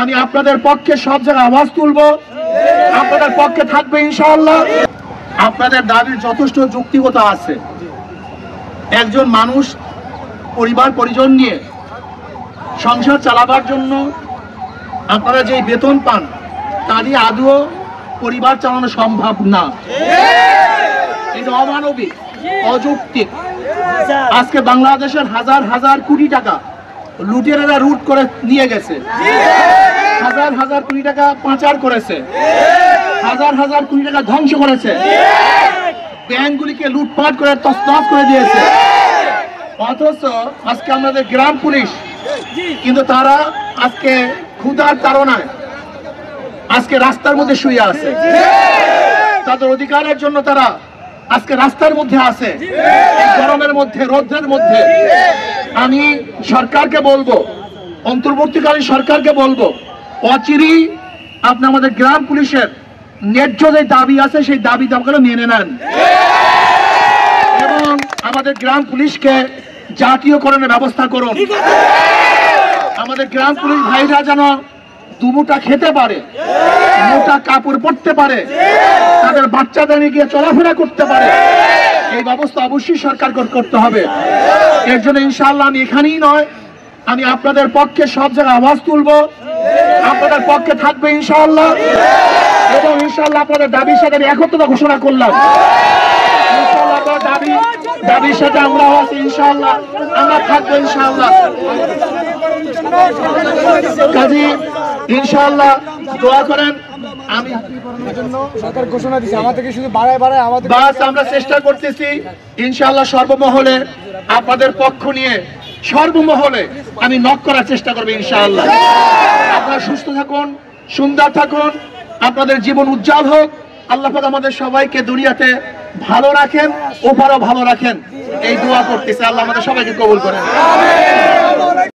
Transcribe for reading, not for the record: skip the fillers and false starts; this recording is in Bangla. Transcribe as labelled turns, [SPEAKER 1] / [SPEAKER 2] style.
[SPEAKER 1] আমি আপনাদের পক্ষে সব জায়গায় আওয়াজ তুলবো, আপনাদের পক্ষে থাকবে ইনশাআল্লাহ। আপনাদের দাবির যথেষ্ট যৌক্তিকতা আছে। একজন মানুষ পরিবার পরিজন নিয়ে সংসার চালাবার জন্য আপনারা যে বেতন পান তা দিয়ে আদৌ পরিবার চালানো সম্ভব না। এটা অমানবিক, অযৌক্তিক। আজকে বাংলাদেশের হাজার হাজার কোটি টাকা লুটেরারা লুট করে নিয়ে গেছে, হাজার হাজার কোটি টাকা পাচার করেছে, হাজার হাজার কোটি টাকা ধ্বংস করেছে, ব্যাংকগুলিকে লুটপাট করে তছনছ করে দিয়েছে। অথচ আজকে আমাদের গ্রাম পুলিশ কিন্তু তারা আজকে ক্ষুধার তাড়নায় আজকে রাস্তার মধ্যে শুয়ে আছে। তাদের অধিকারের জন্য তারা আজকে রাস্তার মধ্যে আছে, এই গরমের মধ্যে, রোদের মধ্যে। আমি সরকারকে বলবো, অন্তর্বর্তীকালীন সরকারকে বলবো, অচিরেই আপনি আমাদের গ্রাম পুলিশের ন্যায্য যে দাবি আছে সেই দাবি দাবিগুলো মেনে নেন এবং আমাদের গ্রাম পুলিশকে জাতীয়করণের ব্যবস্থা করুন। আমাদের গ্রাম পুলিশ ভাইরা যেন দুমুটা খেতে পারে, মোটা কাপড় পরতে পারে, তাদের বাচ্চাদের নিয়ে গিয়ে চলাফেরা করতে পারে, এই ব্যবস্থা অবশ্যই সরকার করতে হবে। এর জন্য ইনশাআল্লাহ আমি এখানেই নয়, আমি আপনাদের পক্ষে সব জায়গায় আওয়াজ তুলবো, আপনাদের পক্ষে থাকবে ইনশাআল্লাহ এবং ইনশাআল্লাহ আপনাদের দাবির সাথে একত্রতা ঘোষণা করলাম। ইনশাআল্লাহ আপনার দাবির সাথে আমরাও আছি, ইনশাআল্লাহ আমরা থাকবো ইনশাআল্লাহ। কাজী ইনশাআল্লাহ দোয়া করেন। আমি
[SPEAKER 2] সরকার ঘোষণা দিয়েছে আমাদেরকে শুধু বাড়ায় আমাদের
[SPEAKER 1] বাস আমরা চেষ্টা করতেছি ইনশাআল্লাহ সর্বমহলে আপনাদের পক্ষ নিয়ে সর্বমহলে আমি নক করার চেষ্টা করব ইনশাআল্লাহ। আপনারা সুস্থ থাকুন, সুন্দর থাকুন, আপনাদের জীবন উজ্জ্বল হোক। আল্লাহ পাক আমাদের সবাইকে দুনিয়াতে ভালো রাখেন, ওপারও ভালো রাখেন, এই দোয়া করতেছি। আল্লাহ আমাদের সবাইকে কবুল করেন।